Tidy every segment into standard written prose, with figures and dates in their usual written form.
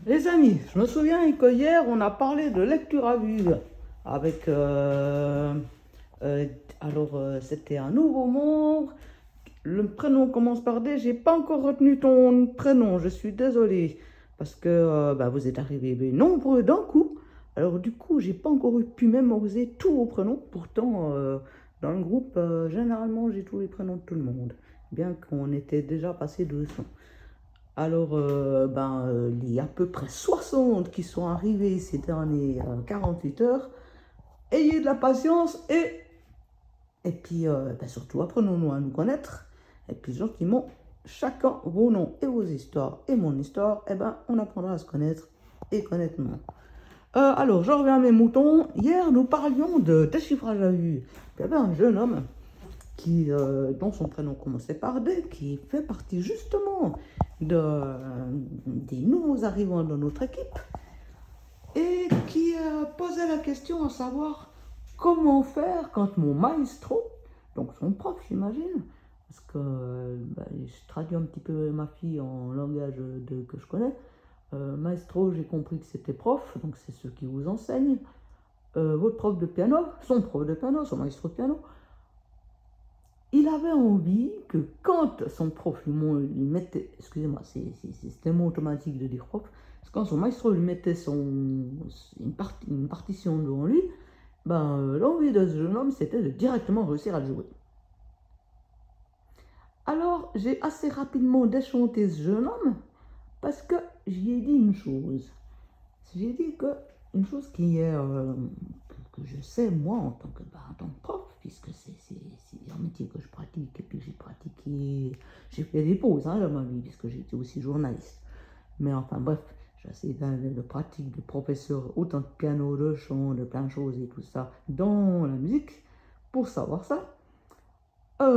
Les amis, je me souviens que hier on a parlé de lecture à vue avec euh, c'était un nouveau membre. Le prénom commence par D. J'ai pas encore retenu ton prénom. Je suis désolée parce que vous êtes arrivés nombreux d'un coup. Alors du coup, j'ai pas encore pu mémoriser tous vos prénoms. Pourtant, dans le groupe, généralement, j'ai tous les prénoms de tout le monde, bien qu'on était déjà passé 200. Alors, il y a à peu près 60 qui sont arrivés ces dernières 48 heures. Ayez de la patience et puis surtout apprenons-nous à nous connaître. Et puis gentiment, chacun vos noms et vos histoires et mon histoire, on apprendra à se connaître et connaître nous. Alors, je reviens à mes moutons. Hier, nous parlions de déchiffrage à vue. Il y avait un jeune homme dont son prénom commençait par D, qui fait partie justement des nouveaux arrivants de notre équipe et qui posait la question à savoir comment faire quand mon maestro, donc son prof j'imagine, parce que je traduis un petit peu ma fille en langage que je connais. Maestro, j'ai compris que c'était prof, donc c'est ceux qui vous enseignent. Votre prof de piano, son prof de piano, son maestro de piano, il avait envie que quand son prof lui mettait, excusez-moi, c'est un mot automatique de dire prof, quand son maestro lui mettait une partition devant lui, l'envie de ce jeune homme, c'était de directement réussir à le jouer. Alors, j'ai assez rapidement déchanté ce jeune homme, parce que j'y ai dit une chose. J'ai dit que une chose qui est que je sais moi en tant que prof, puisque c'est un métier que je pratique et puis j'ai fait des pauses dans ma vie puisque j'étais aussi journaliste. Mais enfin bref, j'ai assez de pratique de professeur autant de piano, de chant, de plein de choses et tout ça dans la musique pour savoir ça. Quand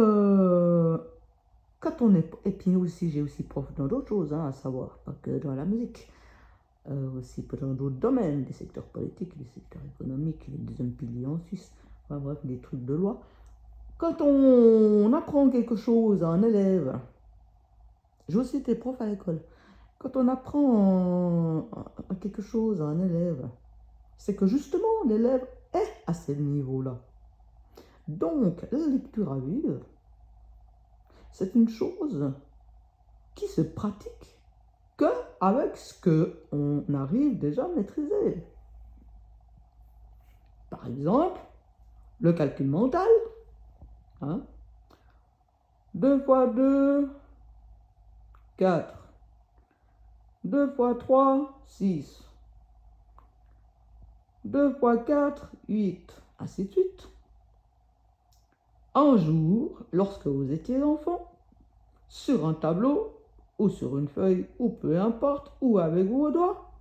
on est et puis aussi j'ai aussi prof dans d'autres choses à savoir, pas que dans la musique. Aussi dans d'autres domaines, des secteurs politiques, des secteurs économiques, les deuxièmes piliers en Suisse, enfin, bref, des trucs de loi. Quand on apprend quelque chose à un élève, j'ai aussi été prof à l'école, quand on apprend quelque chose à un élève, c'est que justement l'élève est à ce niveau-là. Donc la lecture à vue, c'est une chose qui se pratique que avec ce qu'on arrive déjà à maîtriser. Par exemple, le calcul mental. 2 fois 2, 4. 2 fois 3, 6. 2 fois 4, 8. Ainsi de suite. Un jour, lorsque vous étiez enfant, sur un tableau, ou sur une feuille, ou peu importe, ou avec vos doigts,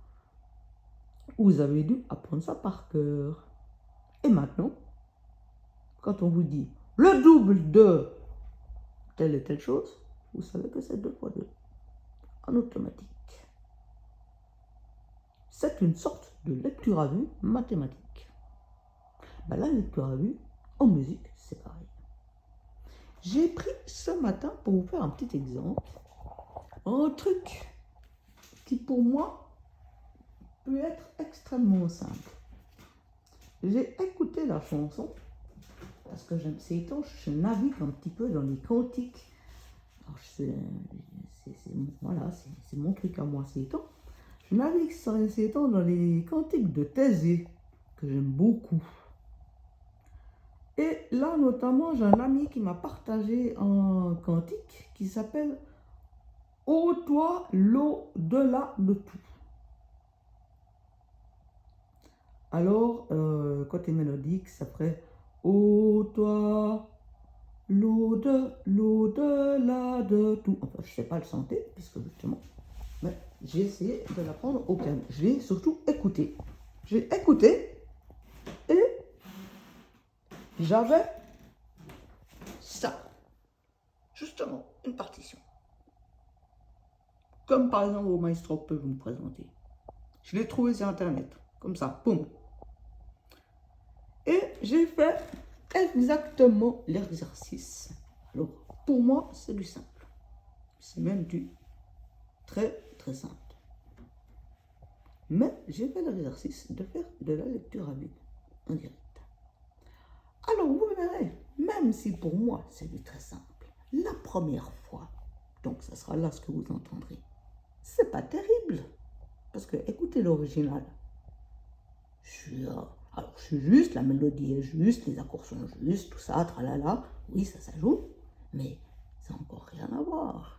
vous avez dû apprendre ça par cœur. Et maintenant, quand on vous dit le double de telle et telle chose, vous savez que c'est 2 fois 2, en automatique. C'est une sorte de lecture à vue mathématique. La lecture à vue, en musique, c'est pareil. J'ai pris ce matin, pour vous faire un petit exemple, un truc qui pour moi peut être extrêmement simple. J'ai écouté la chanson, parce que je navigue un petit peu dans les cantiques. Alors, c'est mon truc à moi, c'est étant. Je navigue ces temps dans les cantiques de Thésée, que j'aime beaucoup. Et là, notamment, j'ai un ami qui m'a partagé un cantique qui s'appelle « Ô toi, l'au-delà de tout ». Alors, côté mélodique, ça ferait « Ô toi, l'au-delà de tout ». Enfin, je ne sais pas le chanter, puisque justement, mais j'ai essayé de l'apprendre au piano. Je l'ai surtout écouté. J'ai écouté et j'avais ça. Justement, une partition. Comme par exemple vos maestros peuvent vous présenter. Je l'ai trouvé sur internet, comme ça, boum. Et j'ai fait exactement l'exercice. Alors, pour moi, c'est du simple. C'est même du très, très simple. Mais j'ai fait l'exercice de faire de la lecture à vue en direct. Alors, vous verrez, même si pour moi, c'est très simple, la première fois, donc ça sera là ce que vous entendrez, c'est pas terrible. Parce que, écoutez l'original. Alors, je suis juste, la mélodie est juste, les accords sont justes, tout ça, tralala. Oui, ça joue, mais ça n'a encore rien à voir.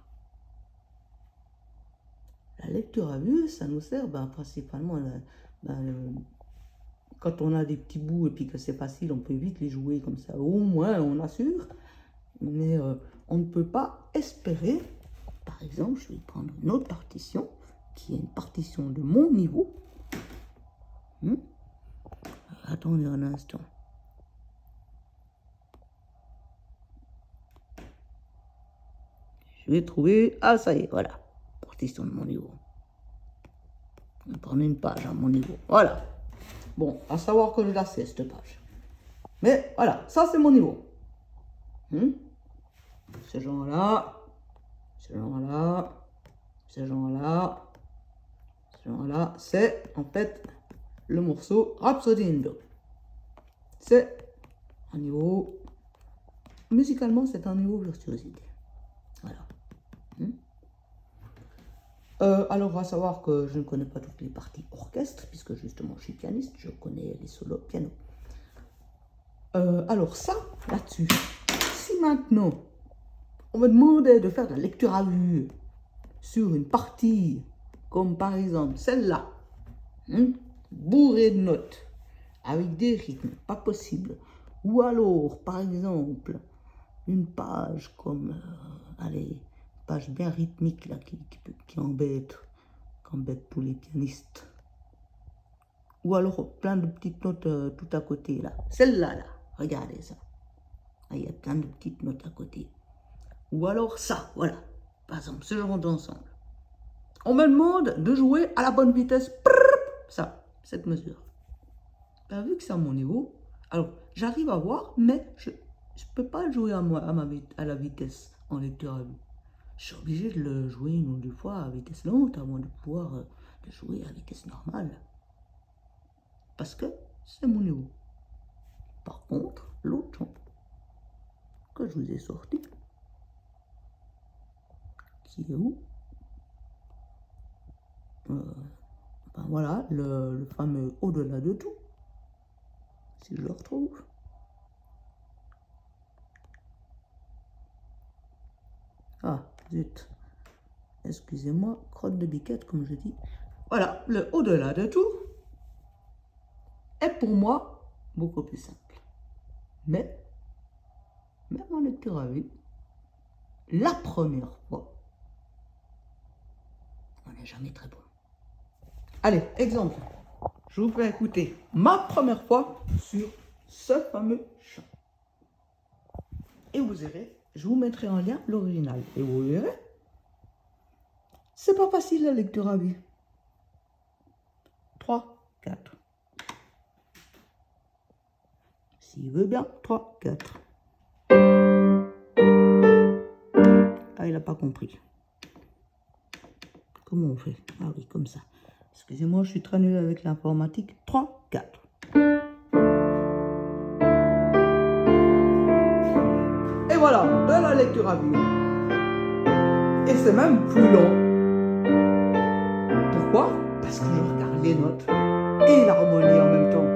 La lecture à vue, ça nous sert principalement, quand on a des petits bouts et puis que c'est facile, on peut vite les jouer comme ça. Au moins, on assure. Mais on ne peut pas espérer. Par exemple, je vais prendre une autre partition, qui est une partition de mon niveau. Attendez un instant. Je vais trouver... Ah, ça y est, voilà. Partition de mon niveau. On va prendre une page à mon niveau. Voilà. Bon, à savoir que je la sais, cette page. Mais voilà, ça c'est mon niveau. Ce genre-là, ce genre-là, ce genre-là, ce genre-là, c'est en fait le morceau Rhapsody in Blue. C'est un niveau, musicalement c'est un niveau virtuosité. Voilà. Alors à savoir que je ne connais pas toutes les parties orchestre, puisque justement je suis pianiste, je connais les solos piano. Alors ça, là-dessus, si maintenant on me demandait de faire de la lecture à vue sur une partie, comme par exemple celle-là, bourrée de notes, avec des rythmes, pas possible. Ou alors, par exemple, une page comme, allez, page bien rythmique là, qui embête tous les pianistes. Ou alors plein de petites notes tout à côté là. Celle-là, là, regardez ça. Il y a plein de petites notes à côté. Ou alors ça, voilà. Par exemple, ce genre d'ensemble. On me demande de jouer à la bonne vitesse. Ça, cette mesure. Vu que c'est à mon niveau, alors j'arrive à voir, mais je ne peux pas jouer à la vitesse en lecture à vue. Je suis obligé de le jouer une ou deux fois à vitesse lente avant de pouvoir le jouer à vitesse normale. Parce que c'est mon niveau. Par contre, l'autre son que je vous ai sorti, qui est où? Voilà, le fameux au-delà de tout. Si je le retrouve. Ah, zut. Excusez-moi, crotte de biquette, comme je dis. Voilà, le au-delà de tout est pour moi beaucoup plus simple. Mais, même en lecture à vue, la première fois, on n'est jamais très bon. Allez, exemple. Je vous fais écouter ma première fois sur ce fameux chant. Et vous verrez, je vous mettrai en lien l'original. Et vous verrez, c'est pas facile la lecture à vue. 3, 4. S'il veut bien, 3, 4. Ah, il n'a pas compris. Comment on fait? Ah oui, comme ça. Excusez-moi, je suis très nul avec l'informatique. 3, 4. Et voilà, de la lecture à vue. Et c'est même plus long. Pourquoi? Parce que je regarde les notes et l'harmonie en même temps.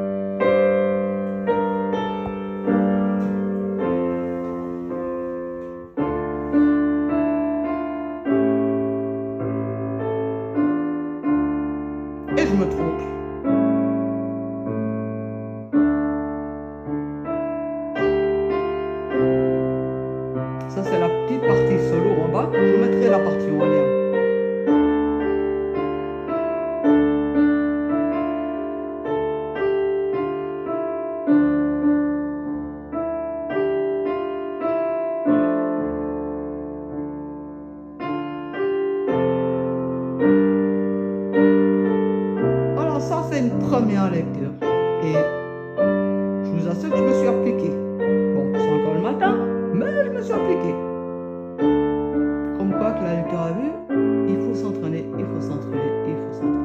Et je me trompe. Ça, c'est la petite partie solo en bas. Je mettrai la partie en lien. Voilà, ça, c'est une première lecture. Et je vous assure que je me suis appliqué. Bon, c'est encore le matin, mais je me suis appliqué. Comme quoi que la lecture à vue, il faut s'entraîner, il faut s'entraîner, il faut s'entraîner.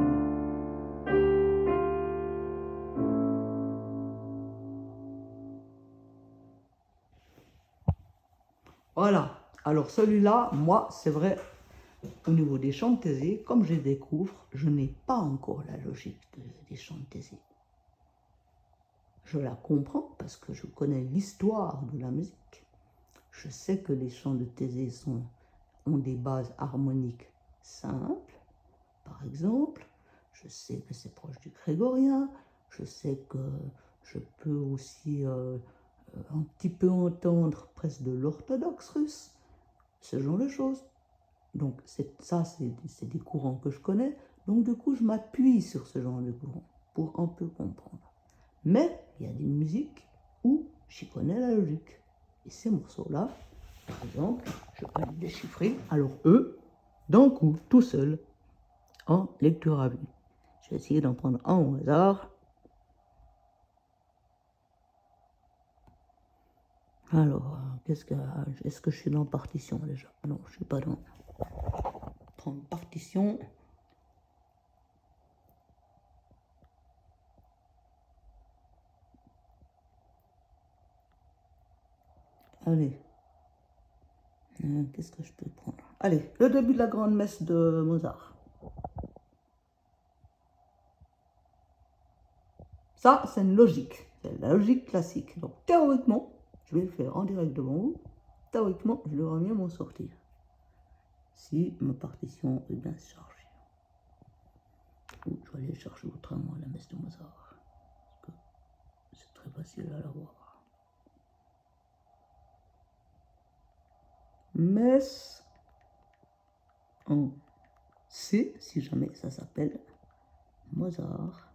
Voilà. Alors celui-là, moi, c'est vrai, au niveau des chants de Thésée, comme je les découvre, je n'ai pas encore la logique des chants de Thésée. Je la comprends parce que je connais l'histoire de la musique. Je sais que les chants de Thésée ont des bases harmoniques simples, par exemple. Je sais que c'est proche du grégorien. Je sais que je peux aussi un petit peu entendre presque de l'orthodoxe russe, ce genre de choses. Donc ça, c'est des courants que je connais. Donc du coup, je m'appuie sur ce genre de courant pour un peu comprendre. Mais il y a des musiques où j'y connais la logique. Et ces morceaux-là, par exemple, je peux les déchiffrer. Alors eux, d'un coup, tout seul, en lecture à vue. Je vais essayer d'en prendre un au hasard. Alors, est-ce que je suis dans partition déjà? Non, je ne suis pas dans. Prendre partition. Allez. Qu'est-ce que je peux prendre? Allez, le début de la grande messe de Mozart. Ça, c'est une logique. C'est la logique classique. Donc, théoriquement, je vais le faire en direct devant vous. Théoriquement, je devrais bien m'en sortir. Si ma partition est bien chargée. Ou je vais aller chercher autrement la messe de Mozart. Parce que c'est très facile à la voir. Messe en C, si jamais ça s'appelle Mozart.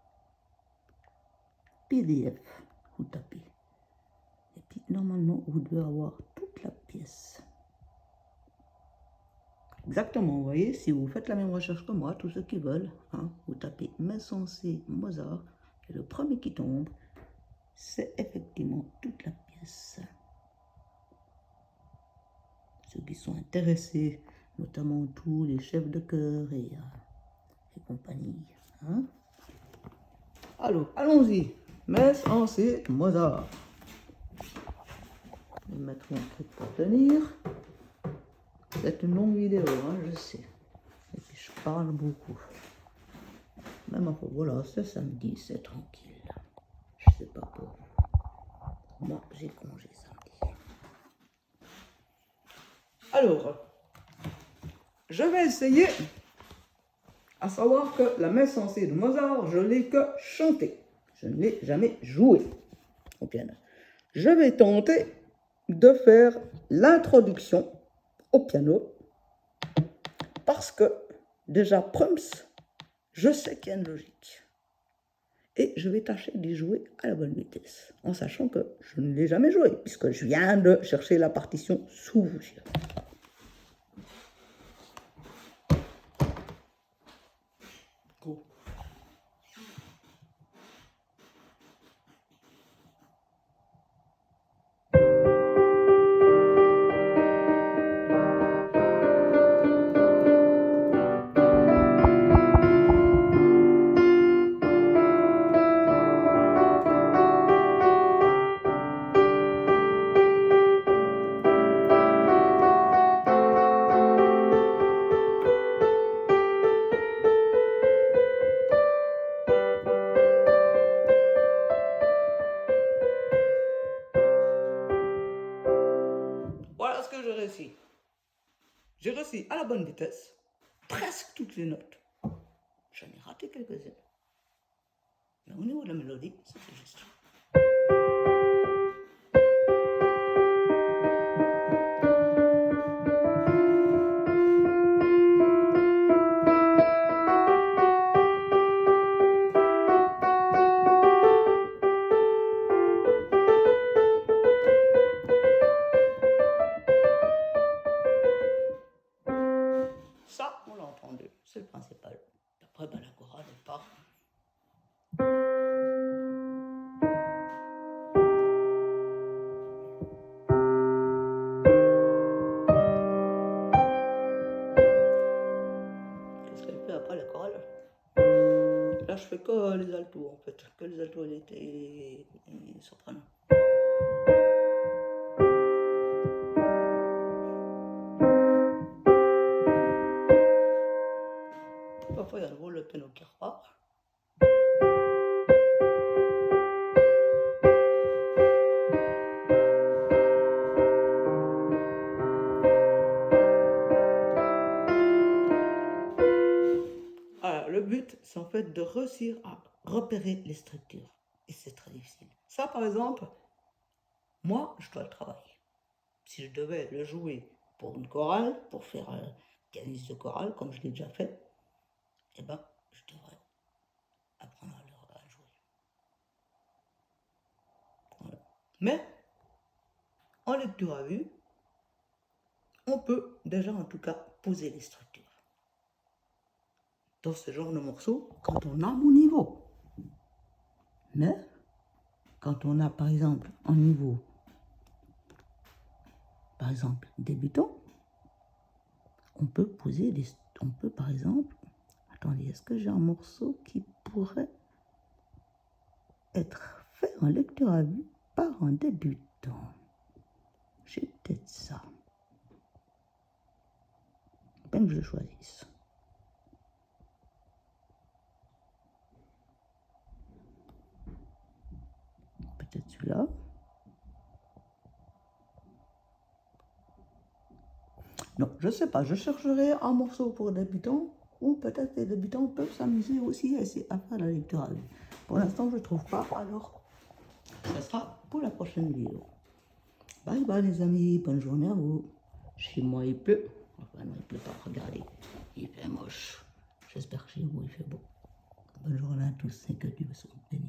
PDF, vous tapez. Et puis normalement, vous devez avoir toute la pièce. Exactement, vous voyez, si vous faites la même recherche que moi, tous ceux qui veulent, hein, vous tapez messe en C Mozart, et le premier qui tombe, c'est effectivement toute la pièce. Ceux qui sont intéressés, notamment tous les chefs de chœur et compagnie. Hein. Alors, allons-y. Messe en C Mozart. Je vais mettre mon truc pour tenir. C'est une longue vidéo, hein, je sais. Et puis je parle beaucoup. Même après, voilà, c'est samedi, c'est tranquille. Je sais pas pour vous. Moi, j'ai congé samedi. Alors, je vais essayer, à savoir que la messe en C de Mozart, je l'ai que chantée. Je ne l'ai jamais jouée au piano. Je vais tenter de faire l'introduction au piano parce que déjà Prums, je sais qu'il y a une logique. Et je vais tâcher d'y jouer à la bonne vitesse, en sachant que je ne l'ai jamais joué, puisque je viens de chercher la partition sous vos yeux. Go. Voilà ce que j'ai réussi. J'ai réussi à la bonne vitesse, presque toutes les notes. J'en ai raté quelques-unes. Mais au niveau de la mélodie, c'était juste. Ça, on l'a entendu, c'est le principal. Après, ben, la chorale, elle part. Qu'est-ce qu'elle fait après la chorale? Là, je fais que les altos, en fait. Que les altos et les sopranos. nouveau le piano qui repart. Alors, le but, c'est en fait de réussir à repérer les structures. Et c'est très difficile. Ça, par exemple, moi, je dois le travailler. Si je devais le jouer pour une chorale, pour faire un pianiste de chorale, comme je l'ai déjà fait, eh ben, je devrais apprendre à jouer. Voilà. Mais, en lecture à vue, on peut déjà en tout cas poser les structures. Dans ce genre de morceau, quand on a mon niveau. Mais, quand on a par exemple un niveau, par exemple débutant, on peut poser des... On peut par exemple... Attendez, est-ce que j'ai un morceau qui pourrait être fait en lecture à vue par un débutant? J'ai peut-être ça. Peine que je choisisse. Peut-être celui-là. Non, je sais pas. Je chercherai un morceau pour débutants ou peut-être les débutants peuvent s'amuser aussi à faire la lecture à vue. Pour l'instant, je ne trouve pas. Alors, ça sera pour la prochaine vidéo. Bye bye les amis. Bonne journée à vous. Chez moi, il pleut. Enfin, non, il pleut pas. Regardez. Il fait moche. J'espère que chez vous, il fait beau. Bonne journée à tous et que Dieu vous bénisse.